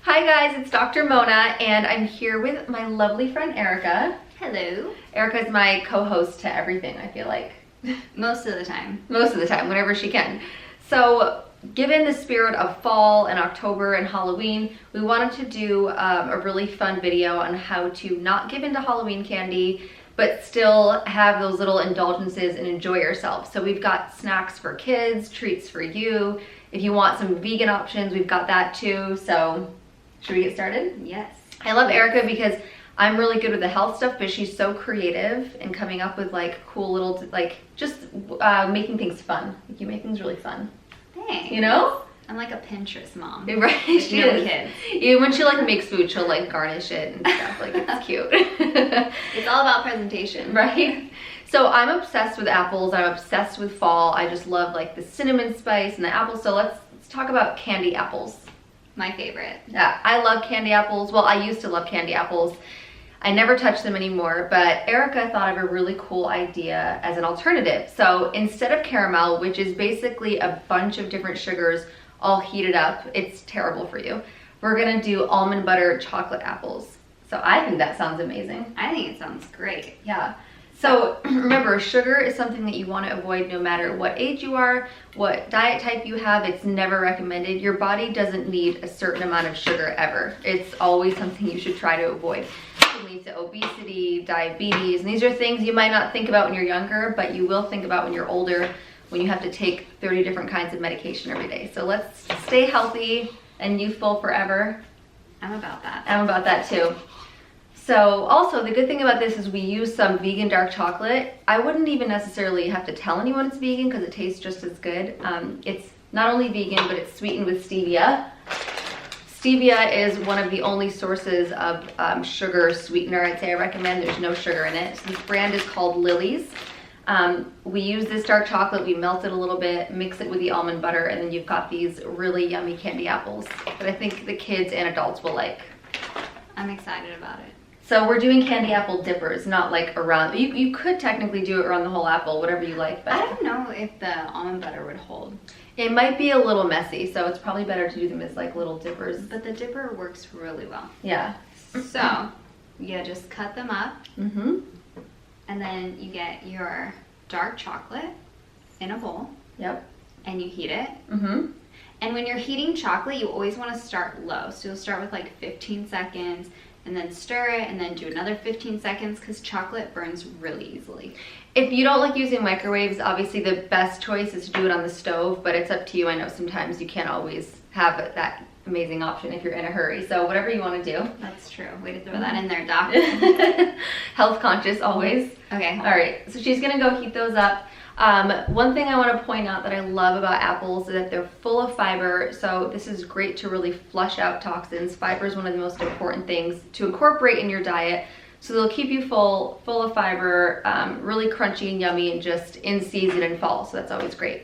Hi guys, it's Dr. Mona and I'm here with my lovely friend Erica. Hello. Erica's my co-host to everything, I feel like. Most of the time. Most of the time, whenever she can. So, given the spirit of fall and October and Halloween, we wanted to do a really fun video on how to not give into Halloween candy, but still have those little indulgences and enjoy yourself. So we've got snacks for kids, treats for you. If you want some vegan options, we've got that too. So, should we get started? Yes. I love Erica because I'm really good with the health stuff, but she's so creative and coming up with like cool little, like just making things fun. Like you make things really fun. Thanks. You know? I'm like a Pinterest mom. Right? She is. Kids. Even when she like makes food, she'll like garnish it and stuff. Like it's cute. It's all about presentation. Right? So I'm obsessed with apples. I'm obsessed with fall. I just love like the cinnamon spice and the apples. So let's talk about candy apples. My favorite. Yeah, I love candy apples. Well, I used to love candy apples. I never touch them anymore, but Erica thought of a really cool idea as an alternative. So instead of caramel, which is basically a bunch of different sugars all heated up, it's terrible for you. We're gonna do almond butter chocolate apples. So I think that sounds amazing. I think it sounds great. Yeah. So remember, sugar is something that you want to avoid no matter what age you are, what diet type you have. It's never recommended. Your body doesn't need a certain amount of sugar ever. It's always something you should try to avoid. It can lead to obesity, diabetes, and these are things you might not think about when you're younger, but you will think about when you're older, when you have to take 30 different kinds of medication every day. So let's stay healthy and youthful forever. I'm about that. I'm about that too. So also the good thing about this is we use some vegan dark chocolate. I wouldn't even necessarily have to tell anyone it's vegan because it tastes just as good. It's not only vegan, but it's sweetened with stevia. Stevia is one of the only sources of sugar sweetener I'd say I recommend. There's no sugar in it. So this brand is called Lily's. We use this dark chocolate, we melt it a little bit, mix it with the almond butter, and then you've got these really yummy candy apples that I think the kids and adults will like. I'm excited about it. So we're doing candy apple dippers, not like around, you could technically do it around the whole apple, whatever you like. But I don't know if the almond butter would hold. It might be a little messy, so it's probably better to do them as like little dippers. But the dipper works really well. Yeah. So, you just cut them up. Mm-hmm. And then you get your dark chocolate in a bowl. Yep. And you heat it. Mm-hmm. And when you're heating chocolate, you always want to start low. So you'll start with like 15 seconds and then stir it and then do another 15 seconds because chocolate burns really easily. If you don't like using microwaves, obviously the best choice is to do it on the stove, but it's up to you. I know sometimes you can't always have that amazing option if you're in a hurry. So whatever you want to do. That's true. Way to throw that in there, Doc. Health conscious always. Okay. All right, so she's gonna go heat those up. One thing I want to point out that I love about apples is that they're full of fiber, so this is great to really flush out toxins. Fiber is one of the most important things to incorporate in your diet, so they'll keep you full of fiber, really crunchy and yummy, and just in season and fall, so that's always great.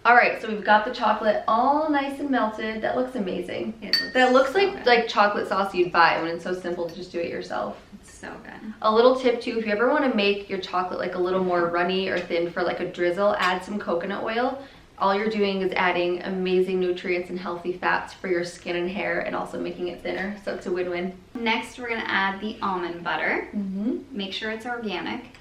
All right, so we've got the chocolate all nice and melted. That looks amazing. That looks so like good. chocolate sauce you'd buy when it's so simple to just do it yourself. It's so good. A little tip too, if you ever want to make your chocolate like a little more runny or thin for like a drizzle, add some coconut oil. All you're doing is adding amazing nutrients and healthy fats for your skin and hair and also making it thinner, so it's a win-win. Next, we're gonna add the almond butter. Mm-hmm. Make sure it's organic.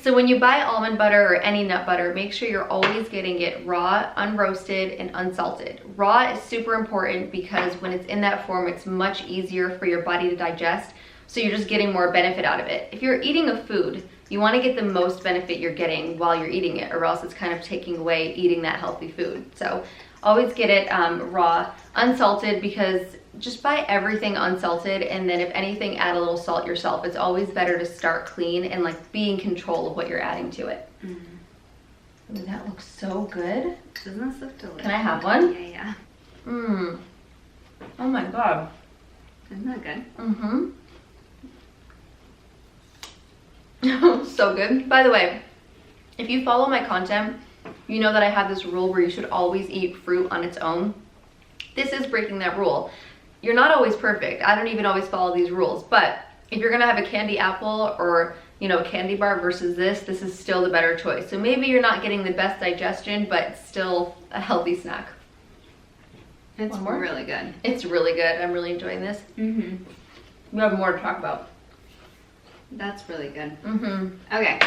So when you buy almond butter or any nut butter, make sure you're always getting it raw, unroasted, and unsalted. Raw is super important because when it's in that form, it's much easier for your body to digest, so you're just getting more benefit out of it. If you're eating a food, you want to get the most benefit you're getting while you're eating it, or else it's kind of taking away eating that healthy food. So always get it raw, unsalted, because just buy everything unsalted, and then if anything, add a little salt yourself. It's always better to start clean and like be in control of what you're adding to it. Mm-hmm. Ooh, that looks so good. Doesn't this look delicious? Can I have one? Yeah. Mmm. Oh my god. Isn't that good? Mm-hmm. So good. By the way, if you follow my content, you know that I have this rule where you should always eat fruit on its own. This is breaking that rule. You're not always perfect. I don't even always follow these rules, but if you're gonna have a candy apple or a candy bar versus this is still the better choice. So maybe you're not getting the best digestion, but still a healthy snack. It's One more? really good. It's really good. I'm really enjoying this. Mm-hmm. We have more to talk about. That's really good. Mm-hmm. Okay,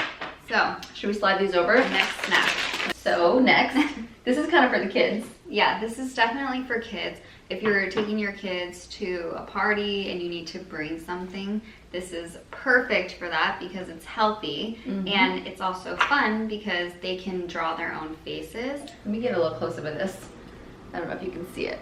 so Should we slide these over? next snack. So next, this is kind of for the kids. Yeah, this is definitely for kids. If you're taking your kids to a party and you need to bring something, this is perfect for that because it's healthy and it's also fun because they can draw their own faces. Let me get a little close up of this. I don't know if you can see it.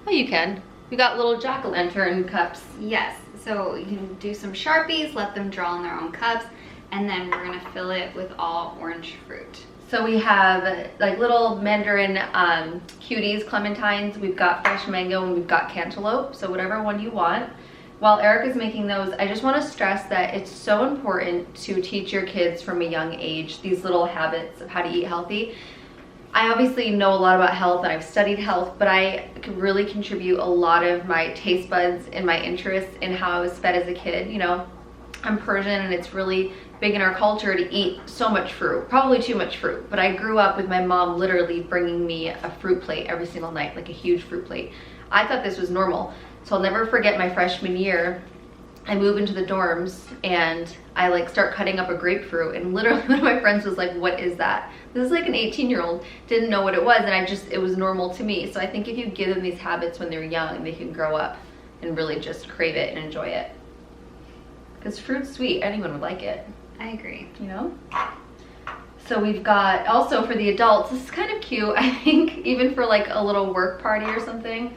Oh, you can. We got little jack-o'-lantern cups. Yes, so you can do some Sharpies, let them draw in their own cups, and then we're gonna fill it with all orange fruit. So we have like little mandarin cuties, clementines. We've got fresh mango and we've got cantaloupe. So whatever one you want. While Eric is making those, I just want to stress that it's so important to teach your kids from a young age these little habits of how to eat healthy. I obviously know a lot about health and I've studied health, but I could really contribute a lot of my taste buds and my interests in how I was fed as a kid. You know, I'm Persian and it's really big in our culture to eat so much fruit, probably too much fruit. But I grew up with my mom literally bringing me a fruit plate every single night, like a huge fruit plate. I thought this was normal. So I'll never forget my freshman year. I move into the dorms and I like start cutting up a grapefruit and literally one of my friends was like, what is that? This is like an 18-year-old, didn't know what it was, and it was normal to me. So I think if you give them these habits when they're young, they can grow up and really just crave it and enjoy it. Because fruit's sweet, anyone would like it. I agree. You know? So we've got, also for the adults, this is kind of cute, I think, even for like a little work party or something.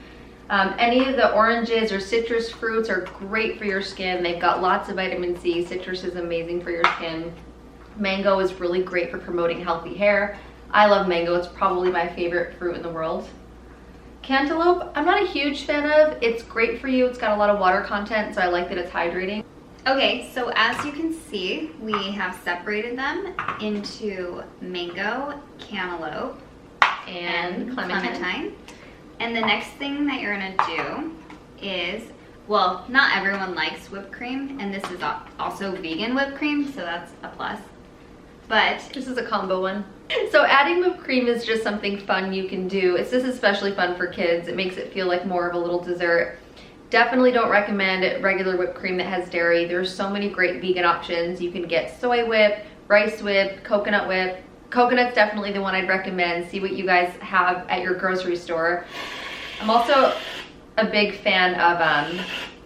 Any of the oranges or citrus fruits are great for your skin. They've got lots of vitamin C. Citrus is amazing for your skin. Mango is really great for promoting healthy hair. I love mango. It's probably my favorite fruit in the world. Cantaloupe, I'm not a huge fan of. It's great for you. It's got a lot of water content, so I like that it's hydrating. Okay, so as you can see, we have separated them into mango, cantaloupe, And clementine. And the next thing that you're gonna do is, well, not everyone likes whipped cream, and this is also vegan whipped cream, so that's a plus. But This is a combo one. So adding whipped cream is just something fun you can do. This is especially fun for kids. It makes it feel like more of a little dessert. Definitely don't recommend regular whipped cream that has dairy. There's so many great vegan options. You can get soy whip, rice whip, coconut whip. Coconut's definitely the one I'd recommend. See what you guys have at your grocery store. I'm also a big fan of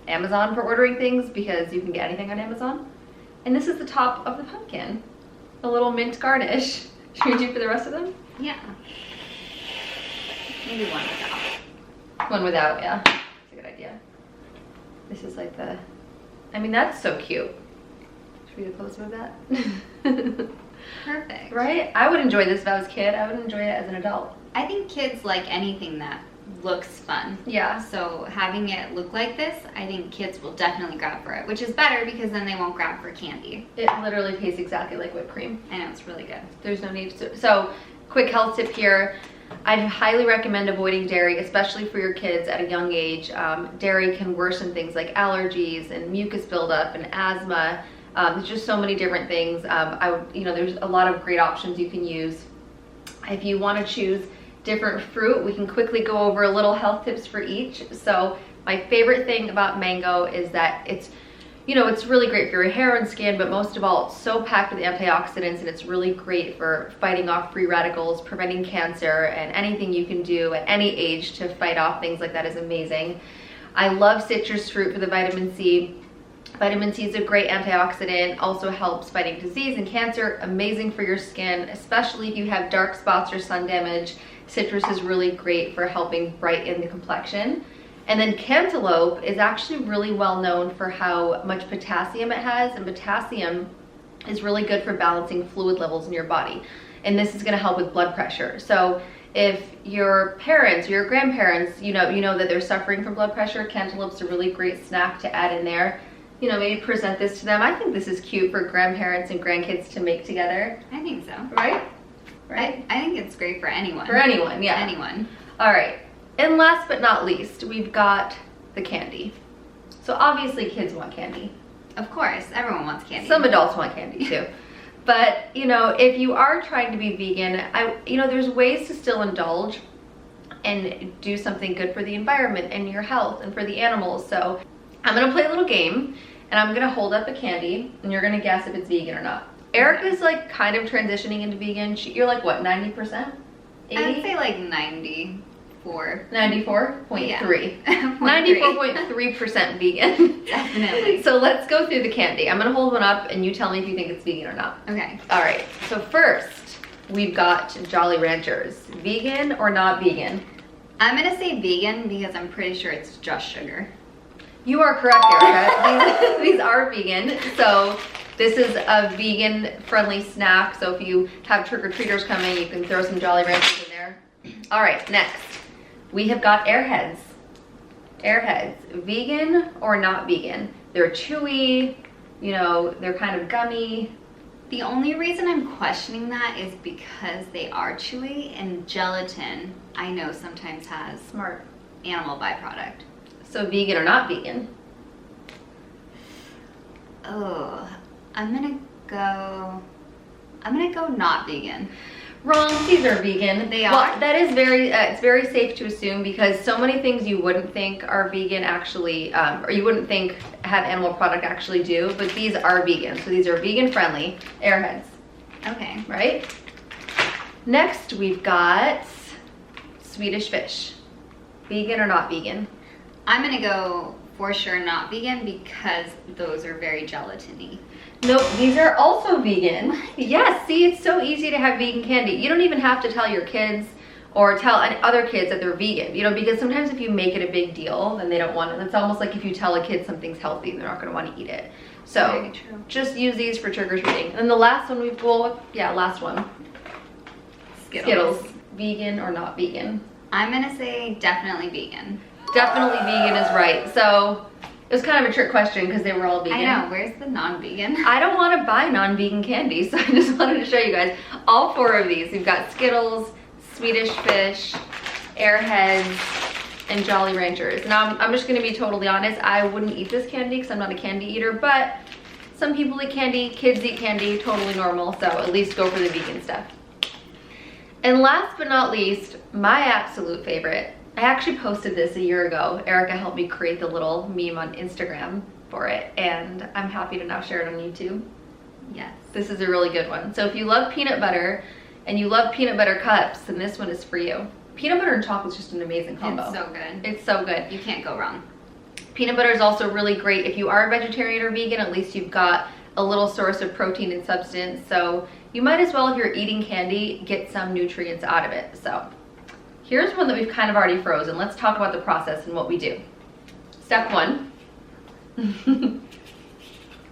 Amazon for ordering things because you can get anything on Amazon. And this is the top of the pumpkin. A little mint garnish. Should we do for the rest of them? yeah, maybe one without. One without, yeah. That's a good idea. This is like the, I mean, that's so cute. Should we get a close-up of that? Perfect. Right? I would enjoy this if I was a kid. I would enjoy it as an adult. I think kids like anything that looks fun. Yeah. So having it look like this, I think kids will definitely grab for it, which is better because then they won't grab for candy. It literally tastes exactly like whipped cream. I know, it's really good. There's no need to. So, quick health tip here. I'd highly recommend avoiding dairy, especially for your kids at a young age. Dairy can worsen things like allergies and mucus buildup and asthma. There's just so many different things. There's a lot of great options you can use. If you want to choose different fruit, we can quickly go over a little health tips for each. So my favorite thing about mango is that it's really great for your hair and skin, but most of all, it's so packed with antioxidants and it's really great for fighting off free radicals, preventing cancer, and anything you can do at any age to fight off things like that is amazing. I love citrus fruit for the vitamin C. Vitamin C is a great antioxidant, also helps fighting disease and cancer, amazing for your skin, especially if you have dark spots or sun damage. Citrus is really great for helping brighten the complexion. And then cantaloupe is actually really well known for how much potassium it has, and potassium is really good for balancing fluid levels in your body. And this is gonna help with blood pressure. So if your parents or your grandparents, you know that they're suffering from blood pressure, cantaloupe's a really great snack to add in there. Maybe present this to them. I think this is cute for grandparents and grandkids to make together. I think so. Right? I think it's great for anyone. For anyone, yeah. Anyone. All right. And last but not least, we've got the candy. So obviously kids want candy. Of course, everyone wants candy. Some adults want candy too. But, if you are trying to be vegan, there's ways to still indulge. and do something good for the environment and your health and for the animals. So I'm gonna play a little game, and I'm gonna hold up a candy, and you're gonna guess if it's vegan or not. Erica's like kind of transitioning into vegan. You're like what, 90%? 80? I'd say like 94. 94.3. Yeah. 94.3% vegan. Definitely. So let's go through the candy. I'm gonna hold one up and you tell me if you think it's vegan or not. Okay. All right, so first we've got Jolly Ranchers. Vegan or not vegan? I'm gonna say vegan because I'm pretty sure it's just sugar. You are correct, Erica. These are vegan. So this is a vegan friendly snack. So if you have trick-or-treaters coming, you can throw some Jolly Ranchers in there. All right, next we have got Airheads. Airheads, vegan or not vegan? They're chewy, you know, they're kind of gummy. The only reason I'm questioning that is because they are chewy, and gelatin I know sometimes has Smart. animal byproduct. So vegan or not vegan? Oh, I'm gonna go not vegan. Wrong, these are vegan. They Well, are? that is very, it's very safe to assume because so many things you wouldn't think are vegan actually, or you wouldn't think have animal product actually do, but these are vegan. So these are vegan friendly Airheads, Okay. right? Next we've got Swedish Fish. Vegan or not vegan? I'm gonna go for sure not vegan because those are very gelatiny. Nope, these are also vegan. Yes, see, it's so easy to have vegan candy. You don't even have to tell your kids or tell other kids that they're vegan, you know, because sometimes if you make it a big deal, then they don't want it. It's almost like if you tell a kid something's healthy, they're not gonna wanna eat it. So Very true. just use these for trick-or-treating. And then the last one last one. Skittles. Vegan or not vegan? I'm gonna say definitely vegan. Definitely vegan is right. So it was kind of a trick question because they were all vegan. I know, where's the non-vegan? I don't want to buy non-vegan candy, so I just wanted to show you guys all 4 of these. We've got Skittles, Swedish Fish, Airheads, and Jolly Ranchers. Now, I'm just going to be totally honest. I wouldn't eat this candy because I'm not a candy eater, but some people eat candy, kids eat candy, totally normal, so at least go for the vegan stuff. And last but not least, my absolute favorite. I actually posted this a year ago. Erica helped me create the little meme on Instagram for it, and I'm happy to now share it on YouTube. Yes. This is a really good one. So if you love peanut butter and you love peanut butter cups, then this one is for you. Peanut butter and chocolate is just an amazing combo. It's so good. It's so good. You can't go wrong. Peanut butter is also really great. If you are a vegetarian or vegan, at least you've got a little source of protein and substance. So you might as well, if you're eating candy, get some nutrients out of it. So here's one that we've kind of already frozen. Let's talk about the process and what we do. Step 1.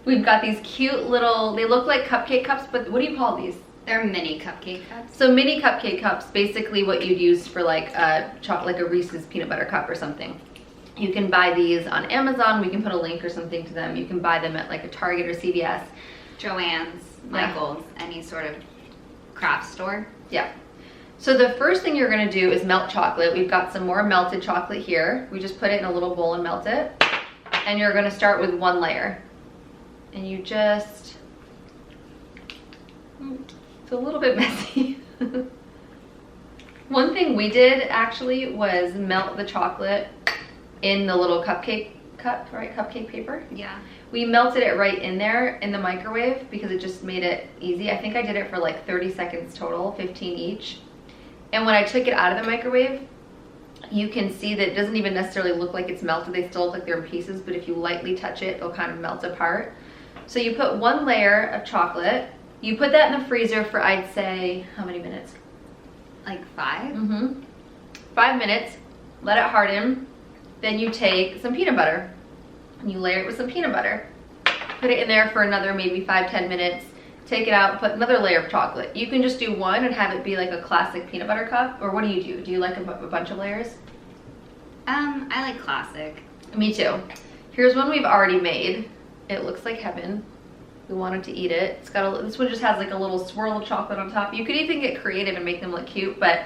We've got these cute little, they look like cupcake cups, but what do you call these? They're mini cupcake cups. So mini cupcake cups, basically what you'd use for like a Reese's peanut butter cup or something. You can buy these on Amazon. We can put a link or something to them. You can buy them at like a Target or CVS. Joann's, Michael's, any sort of craft store. Yeah. So the first thing you're gonna do is melt chocolate. We've got some more melted chocolate here. We just put it in a little bowl and melt it. And you're gonna start with 1 layer. And you just, it's a little bit messy. One thing we did actually was melt the chocolate in the little cupcake cup, right? Cupcake paper. Yeah. We melted it right in there in the microwave because it just made it easy. I think I did it for like 30 seconds total, 15 each. And when I took it out of the microwave, you can see that it doesn't even necessarily look like it's melted. They still look like they're in pieces, but if you lightly touch it, they'll kind of melt apart. So you put 1 layer of chocolate. You put that in the freezer for, I'd say, how many minutes? Like 5? 5 minutes. Let it harden. Then you take some peanut butter and you layer it with some peanut butter. Put it in there for another maybe 5-10 minutes. Take it out, put another layer of chocolate. You can just do 1 and have it be like a classic peanut butter cup, or what do you do? Do you like a bunch of layers? I like classic. Me too. Here's one we've already made. It looks like heaven. We wanted to eat it. It's got this one just has like a little swirl of chocolate on top. You could even get creative and make them look cute, but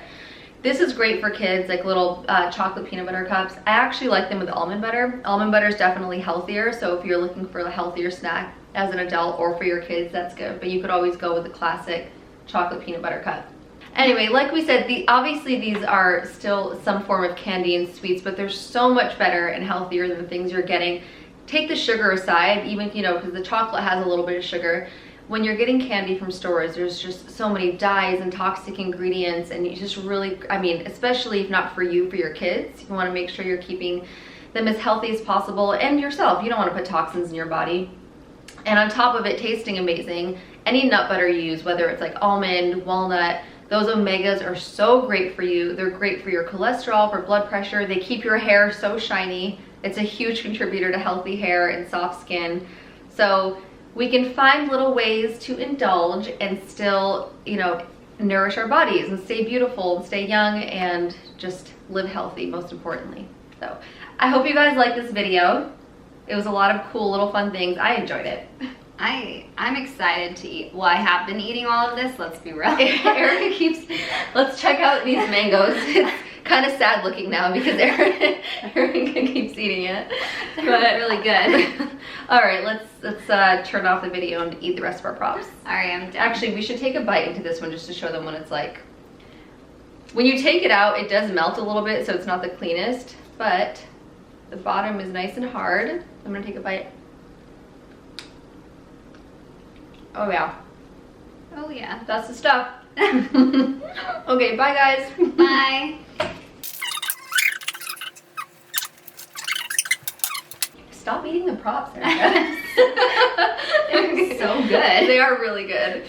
this is great for kids, like little chocolate peanut butter cups. I actually like them with almond butter. Almond butter is definitely healthier, so if you're looking for a healthier snack as an adult or for your kids, that's good. But you could always go with the classic chocolate peanut butter cup. Anyway, like we said, obviously these are still some form of candy and sweets, but they're so much better and healthier than the things you're getting. Take the sugar aside, even, you know, because the chocolate has a little bit of sugar. When you're getting candy from stores, there's just so many dyes and toxic ingredients, and you just really, I mean, especially if not for you, for your kids, you want to make sure you're keeping them as healthy as possible, and yourself. You don't want to put toxins in your body. And on top of it tasting amazing, any nut butter you use, whether it's like almond, walnut, those omegas are so great for you. They're great for your cholesterol, for blood pressure. They keep your hair so shiny. It's a huge contributor to healthy hair and soft skin. So we can find little ways to indulge and still, you know, nourish our bodies and stay beautiful and stay young and just live healthy, most importantly. So I hope you guys like this video. It was a lot of cool little fun things. I enjoyed it. I'm excited to eat. Well, I have been eating all of this, let's be real. Erica keeps, let's check out these mangoes. It's kind of sad looking now because Erica keeps eating it. They're really good. All right, let's turn off the video and eat the rest of our props. All right, I'm done. Actually, we should take a bite into this one just to show them what it's like. When you take it out, it does melt a little bit, so it's not the cleanest, but the bottom is nice and hard. I'm gonna take a bite. Oh yeah. Oh yeah. That's the stuff. Okay, bye guys. Bye. Stop eating the props, Erica. They're so good. They are really good.